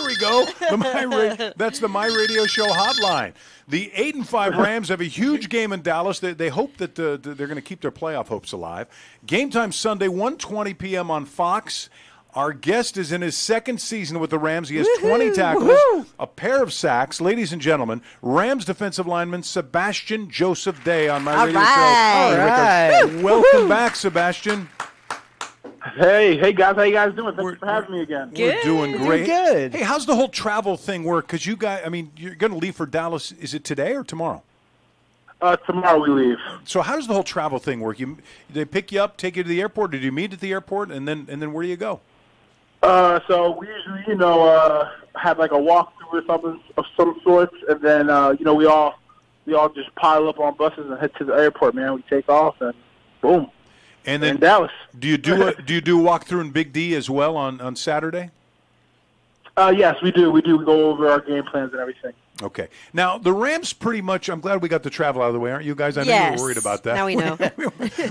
we go. That's the My Radio Show hotline. The 8-5 Rams have a huge game in Dallas. They hope that they're going to keep their playoff hopes alive. Game time Sunday, 1:20 p.m. on Fox. Our guest is in his second season with the Rams. He has 20 tackles, a pair of sacks. Ladies and gentlemen, Rams defensive lineman Sebastian Joseph Day on My Radio Show. All right. Welcome back, Sebastian. Hey guys, how you guys doing? Thanks for having me again. We're doing great. Good. Hey, how's the whole travel thing work? Because you guys, you're going to leave for Dallas. Is it today or tomorrow? Tomorrow we leave. So how does the whole travel thing work? They pick you up, take you to the airport, or do you meet at the airport, and then where do you go? So we usually, have like a walkthrough or something of some sorts, and then we all just pile up on buses and head to the airport. Man, we take off and boom. And then in Dallas. Do you do a walkthrough in Big D as well on Saturday? Yes, we do. We go over our game plans and everything. Okay. Now, the Rams pretty much, I'm glad we got the travel out of the way, aren't you guys? I know you were worried about that. Now we know.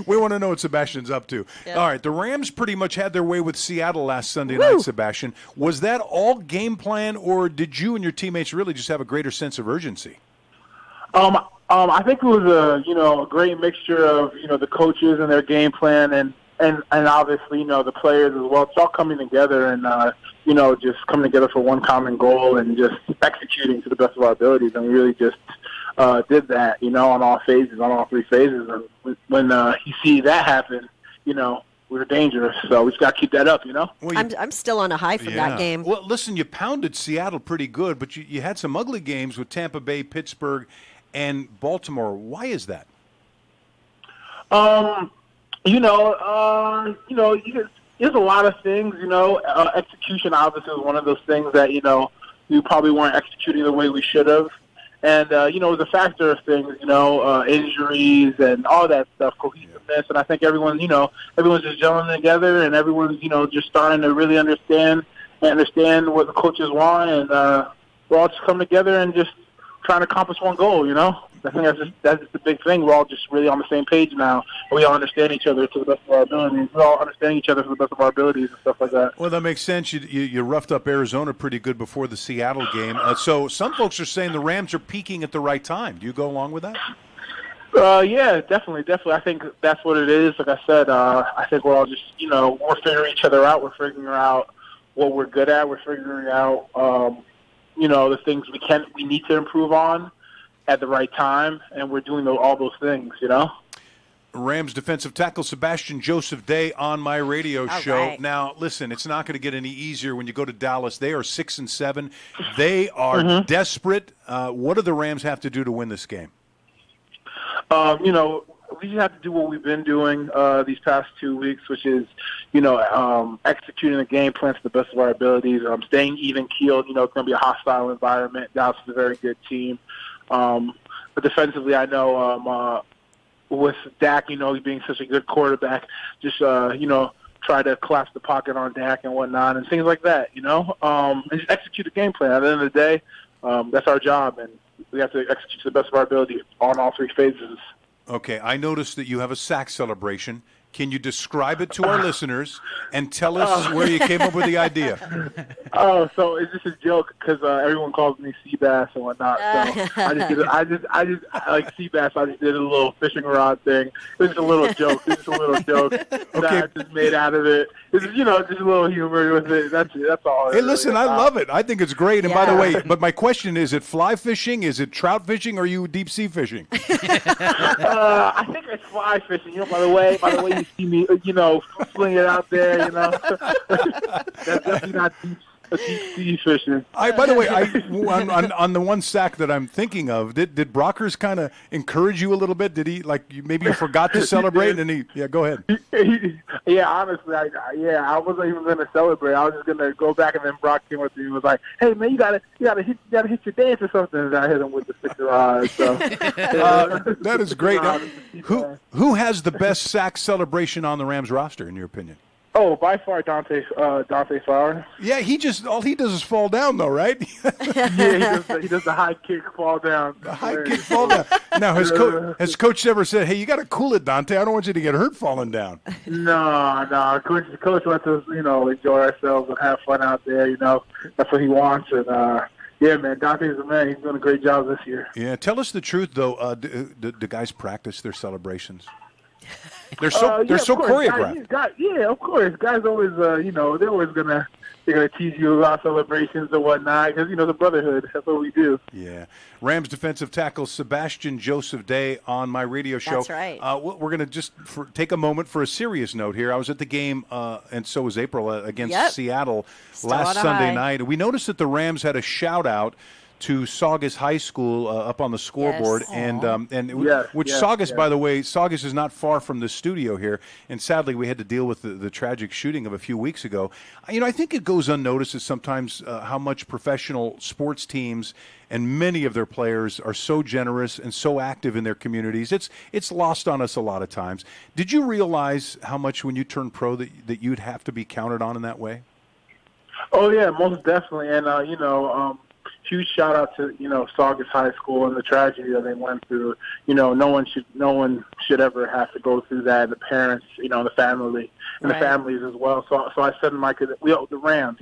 We want to know what Sebastian's up to. Yep. All right, the Rams pretty much had their way with Seattle last Sunday night, Sebastian. Was that all game plan, or did you and your teammates really just have a greater sense of urgency? I think it was a great mixture of the coaches and their game plan and obviously the players as well. It's all coming together and just coming together for one common goal and just executing to the best of our abilities. And we really just did that on all phases, on all three phases. And when you see that happen, we're dangerous. So we just got to keep that up. Well, I'm still on a high from that game. Well, listen, you pounded Seattle pretty good, but you had some ugly games with Tampa Bay, Pittsburgh, and Baltimore. Why is that? There's a lot of things, execution obviously is one of those things that, we probably weren't executing the way we should have. And, it was a factor of things, injuries and all that stuff, cohesiveness. And I think everyone's just gelling together and everyone's, just starting to really understand what the coaches want. And we're all just coming together and just trying to accomplish one goal, I think that's just the big thing. We're all just really on the same page now. We all understand each other to the best of our abilities. We're all understanding each other to the best of our abilities and stuff like that. Well, that makes sense. You roughed up Arizona pretty good before the Seattle game. So some folks are saying the Rams are peaking at the right time. Do you go along with that? Yeah, definitely. I think that's what it is. Like I said, I think we're all just, we're figuring each other out. We're figuring out what we're good at. We're figuring out, the things we need to improve on at the right time, and we're doing all those things, Rams defensive tackle Sebastian Joseph Day on My Radio Show. Right. Now, listen, it's not going to get any easier when you go to Dallas. They are 6-7. They are desperate. What do the Rams have to do to win this game? We just have to do what we've been doing these past 2 weeks, which is, executing the game plan to the best of our abilities. Staying even-keeled. It's going to be a hostile environment. Dallas is a very good team. But defensively, I know with Dak, he's being such a good quarterback, just, try to collapse the pocket on Dak and whatnot and things like that, and just execute the game plan. At the end of the day, that's our job, and we have to execute to the best of our ability on all three phases. Okay, I noticed that you have a sack celebration. Can you describe it to our listeners and tell us where you came up with the idea? So it's just a joke because everyone calls me Seabass and whatnot. So I just like Seabass. I just did a little fishing rod thing. It was just a little joke. That I just made out of it. It's just, just a little humor with it. That's it. That's all. Hey, listen, I love it. I think it's great. And by the way, but my question is it fly fishing? Is it trout fishing? Or are you deep sea fishing? I think it's fly fishing. By the way you see me, fling it out there, That's definitely not deep sea fishing. By the way, on the one sack that I'm thinking of, did Brockers kind of encourage you a little bit? Did he, maybe you forgot to celebrate? And go ahead. Yeah, honestly, I wasn't even going to celebrate. I was just going to go back, and then Brock came up to me and was like, "Hey, man, you gotta hit your dance or something." And I hit him with the 6 So that is great. Now, who has the best sack celebration on the Rams roster, in your opinion? Oh, by far Dante Flower. Yeah, all he does is fall down, though, right? Yeah, he does the high kick, fall down. The high kick, fall down. Now, has Coach ever said, "Hey, you got to cool it, Dante. I don't want you to get hurt falling down"? No. Coach wants us, enjoy ourselves and have fun out there. That's what he wants. And yeah, man, Dante's a man. He's doing a great job this year. Yeah, tell us the truth, though. Do guys practice their celebrations? They're so choreographed. Yeah, of course. Guys always, they're always gonna tease you about celebrations and whatnot because the brotherhood. That's what we do. Yeah. Rams defensive tackle Sebastian Joseph Day on my radio show. That's right. We're gonna just take a moment for a serious note here. I was at the game, and so was April against Seattle last Sunday night. We noticed that the Rams had a shout out to Saugus High School up on the scoreboard, which Saugus, by the way, Saugus is not far from the studio here, and sadly we had to deal with the tragic shooting of a few weeks ago. I think it goes unnoticed sometimes how much professional sports teams and many of their players are so generous and so active in their communities. It's lost on us a lot of times. Did you realize how much when you turned pro that you'd have to be counted on in that way? Oh yeah, most definitely, and huge shout out to Saugus High School and the tragedy that they went through. No one should ever have to go through that. The parents, the family, and the families as well. So I said the Rams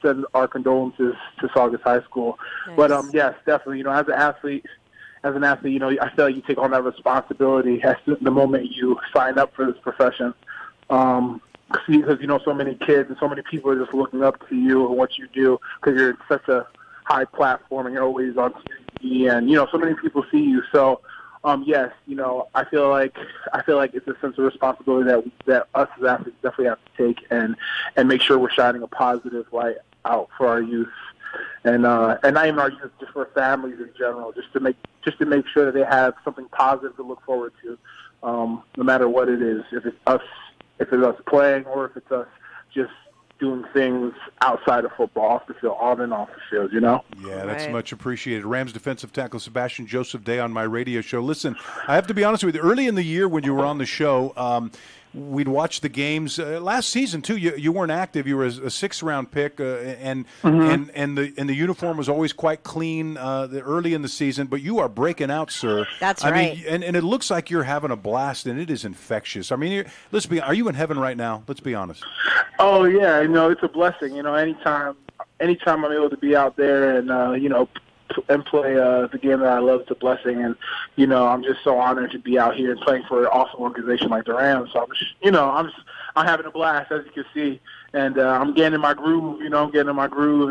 send our condolences to Saugus High School. Nice. But yes, definitely. As an athlete, I feel like you take on that responsibility as the moment you sign up for this profession. Because so many kids and so many people are just looking up to you and what you do because you're in such a high platform and you're always on TV and so many people see you. So yes, I feel like it's a sense of responsibility that us as athletes definitely have to take and make sure we're shining a positive light out for our youth and not even our youth, just for families in general, just to make sure that they have something positive to look forward to, no matter what it is. If it's us playing or if it's us just doing things outside of football, off the field, on and off the field, Yeah, that's much appreciated. Rams defensive tackle Sebastian Joseph Day on my radio show. Listen, I have to be honest with you. Early in the year when you were on the show, we'd watch the games. Last season, too, you weren't active. You were a sixth-round pick, and the uniform was always quite clean early in the season. But you are breaking out, sir. That's right. And it looks like you're having a blast, and it is infectious. I mean, are you in heaven right now? Let's be honest. Oh, yeah. It's a blessing. Anytime I'm able to be out there and, and play the game that I love, it's a blessing. And, I'm just so honored to be out here and playing for an awesome organization like the Rams. So I'm having a blast, as you can see. And I'm getting in my groove,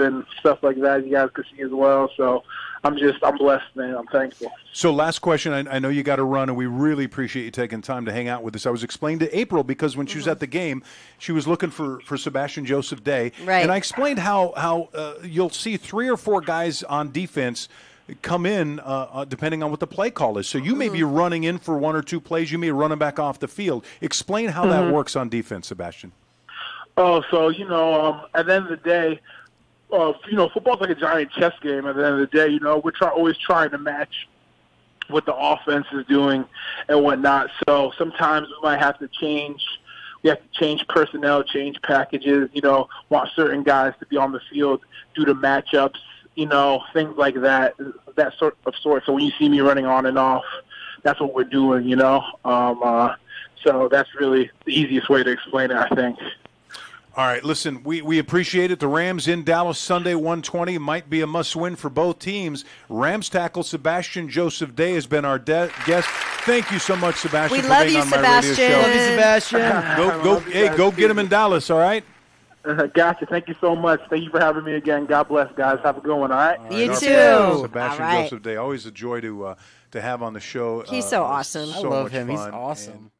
and stuff like that, you guys can see as well. So I'm blessed, man. I'm thankful. So last question. I know you got to run, and we really appreciate you taking time to hang out with us. I was explaining to April because when she was at the game, she was looking for Sebastian Joseph Day. Right. And I explained how you'll see 3 or 4 guys on defense come in depending on what the play call is. So you may be running in for 1 or 2 plays. You may be running back off the field. Explain how that works on defense, Sebastian. Oh, so, at the end of the day, football's like a giant chess game. At the end of the day, we're always trying to match what the offense is doing and whatnot. So sometimes we might have to change. We have to change personnel, change packages, want certain guys to be on the field due to matchups, things like that sort. So when you see me running on and off, that's what we're doing, So that's really the easiest way to explain it, I think. All right, listen, we appreciate it. The Rams in Dallas Sunday, 1:20, might be a must-win for both teams. Rams tackle Sebastian Joseph Day has been our guest. Thank you so much, Sebastian, for being on my radio show. Love you, Sebastian. Go get him in Dallas, all right? Gotcha. Thank you so much. Thank you for having me again. God bless, guys. Have a good one, all right? You too. Sebastian Joseph Day, always a joy to have on the show. He's so awesome. So I love him. Fun. He's awesome.